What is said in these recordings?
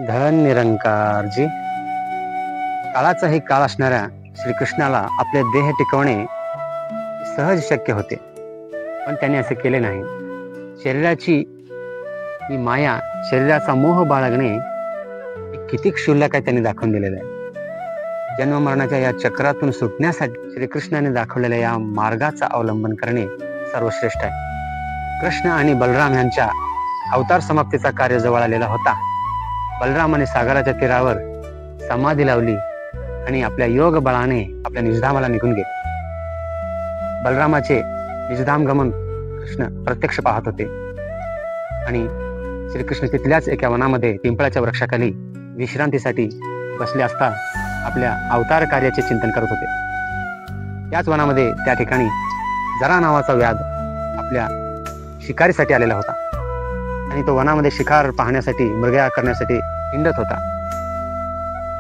धन निरंकारजी. काळाचाही काळ असणाऱ्या श्रीकृष्णाला आपले देह टिकवणे सहज शक्य होते, पण त्याने असे केले नाही. शरीराची ही माया, शरीराचा मोह बाळगणे किती क्षुल्लक आहे त्यांनी दाखवून दिलेलं आहे. जन्म मरणाच्या या चक्रातून सुटण्यासाठी श्रीकृष्णाने दाखवलेल्या या मार्गाचा अवलंबन करणे सर्वश्रेष्ठ आहे. कृष्ण आणि बलराम यांच्या अवतार समाप्तीचा कार्य जवळ आलेला होता. बलरामाने सागराच्या तीरावर समाधी लावली आणि आपल्या योग बळाने आपल्या निजधामाला निघून गेले. बलरामाचे निजधाम गमन कृष्ण प्रत्यक्ष पाहत होते आणि श्रीकृष्ण तिथल्याच एका वनामध्ये पिंपळाच्या वृक्षाखाली विश्रांतीसाठी बसले असता आपल्या अवतार कार्याचे चिंतन करत होते. त्याच वनामध्ये त्या ठिकाणी जरा नावाचा व्याध आपल्या शिकारीसाठी आलेला होता आणि तो वनामध्ये शिकार पाहण्यासाठी, मृगया करण्यासाठी हिंडत होता.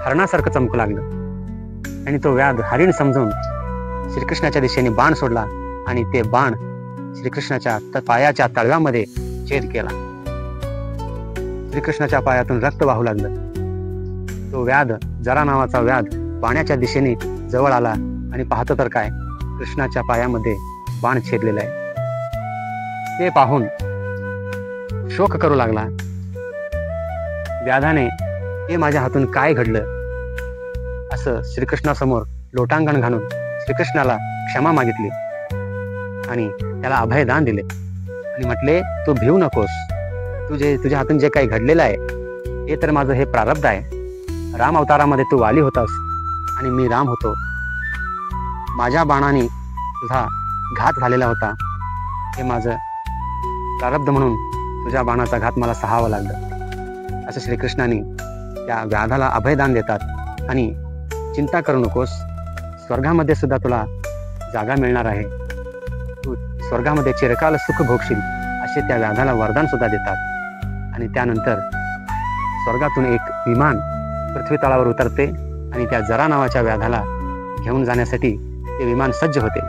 हरणासारखं चमकू लागलं आणि तो व्याध हरिण समजून श्रीकृष्णाच्या दिशेने बाण सोडला आणि ते बाण श्रीकृष्णाच्या पायाच्या तळव्यामध्ये छेद केला. श्रीकृष्णाच्या पायातून रक्त वाहू लागलं. तो व्याध, जरा नावाचा व्याध, बाणाच्या दिशेने जवळ आला आणि पाहतो तर काय, कृष्णाच्या पायामध्ये बाण छेदलेला आहे. ते पाहून शोक करू लागला. व्याधाने हे माझ्या हातून काय घडलं असं श्रीकृष्णासमोर लोटांगण घालून श्रीकृष्णाला क्षमा मागितली आणि त्याला अभयदान दिले आणि म्हटले, तू भिवू नकोस. तुझ्या हातून जे काही घडलेलं आहे हे तर माझं हे प्रारब्ध आहे. राम अवतारामध्ये तू वाली होतास आणि मी राम होतो. माझ्या बाणाने तुझा घात झालेला होता. हे माझं प्रारब्ध म्हणून तुझ्या बाणाचा घात मला सहावा लागला. असं श्रीकृष्णाने त्या व्याधाला अभयदान देतात आणि चिंता करू नकोस, स्वर्गामध्ये सुद्धा तुला जागा मिळणार आहे. तू स्वर्गामध्ये चिरकाल सुख भोगशील असे त्या व्याधाला वरदान सुद्धा देतात. आणि त्यानंतर स्वर्गातून एक विमान पृथ्वी तळावर उतरते आणि त्या जरा नावाच्या व्याधाला घेऊन जाण्यासाठी ते विमान सज्ज होते.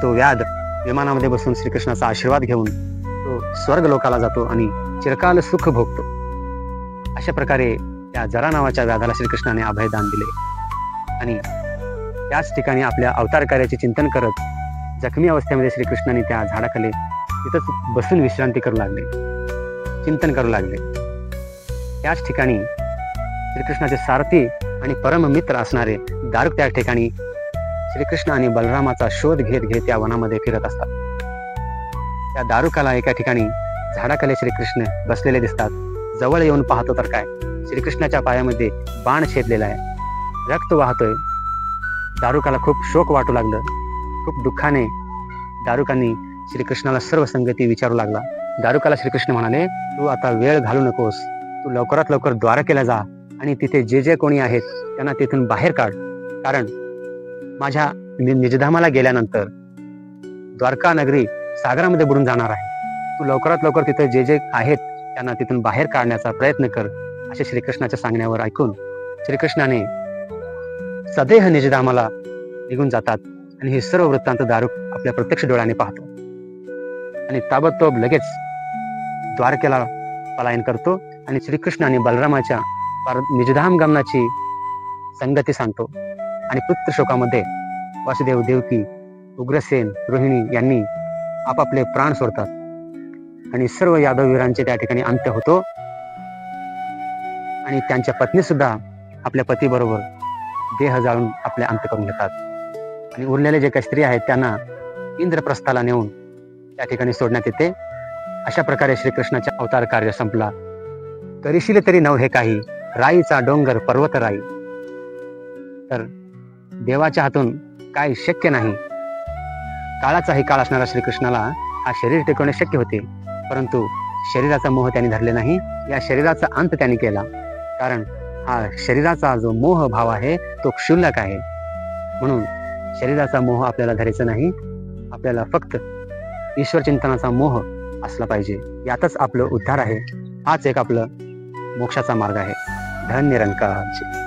तो व्याध विमानामध्ये बसून श्रीकृष्णाचा आशीर्वाद घेऊन तो स्वर्ग लोकाला जातो आणि चिरकाल सुख भोगतो. अशा प्रकारे त्या जरा नावाच्या व्याधाला श्रीकृष्णाने अभयदान दिले आणि त्याच ठिकाणी आपल्या अवतार कार्याचे चिंतन करत जखमी अवस्थेमध्ये श्रीकृष्णाने त्या झाडाखाली तिथंच बसून विश्रांती करू लागले, चिंतन करू लागले. त्याच ठिकाणी श्रीकृष्णाचे सारथी आणि परम मित्र असणारे दारुक त्या ठिकाणी श्रीकृष्ण आणि बलरामाचा शोध घेत घेत त्या वनामध्ये फिरत असतात. त्या दारुकाला एका ठिकाणी झाडाखाली श्रीकृष्ण बसलेले दिसतात. जवळ येऊन पाहतो तर काय, श्रीकृष्णाच्या पायामध्ये बाण छेदलेला आहे, रक्त वाहतोय. दारुकाला खूप शोक वाटू लागलं. खूप दुःखाने दारुकांनी श्रीकृष्णाला सर्व संगती विचारू लागला. दारुकाला श्रीकृष्ण म्हणाले, तू आता वेळ घालू नकोस, तू लवकरात लवकर द्वारकेला जा आणि तिथे जे जे कोणी आहेत त्यांना तिथून बाहेर काढ. कारण माझ्या निजधामाला गेल्यानंतर द्वारका नगरी सागरामध्ये बुडून जाणार आहे. तू लवकरात लवकर तिथे जे जे आहेत त्यांना तिथून बाहेर काढण्याचा प्रयत्न कर. असे श्रीकृष्णाच्या सांगण्यावर ऐकून श्रीकृष्णाने सदेह निजधामाला निघून जातात आणि हे सर्व वृत्तांत दारुक आपल्या प्रत्यक्ष डोळ्याने पाहतो आणि ताबडतोब लगेच द्वारकेला पलायन करतो आणि श्रीकृष्ण आणि बलरामाच्या निजधाम गमनाची संगती सांगतो. आणि पुत्र शोकामध्ये वासुदेव, देवकी, उग्रसेन, रोहिणी यांनी आपापले प्राण सोडतात आणि सर्व यादववीरांचे त्या ठिकाणी अंत्य होतो. आणि त्यांच्या पत्नी सुद्धा आपल्या पतीबरोबर देह जाळून आपले अंत्य करून घेतात. आणि उरलेले जे काही स्त्री आहेत त्यांना इंद्रप्रस्थाला नेऊन त्या ठिकाणी सोडण्यात येते. अशा प्रकारे श्रीकृष्णाचे अवतार कार्य संपला. करीशील तरी नव हे काही, राईचा डोंगर पर्वत राई. तर देवाच्या हातून काय शक्य नाही. काळाचाही काळ असणाऱ्या श्रीकृष्णाला हा शरीर टिकवणे शक्य होते, परंतु शरीराचा मोह त्यांनी धरले नाही. या शरीराचा अंत त्यांनी केला, कारण हा शरीराचा जो मोह भाव आहे तो क्षुल्लक आहे. म्हणून शरीराचा मोह आपल्याला धरायचा नाही. आपल्याला फक्त ईश्वर चिंतनाचा मोह असला पाहिजे. यातच आपलं उद्धार आहे. हाच एक आपलं मोक्षाचा मार्ग आहे. धन निरंकारजी.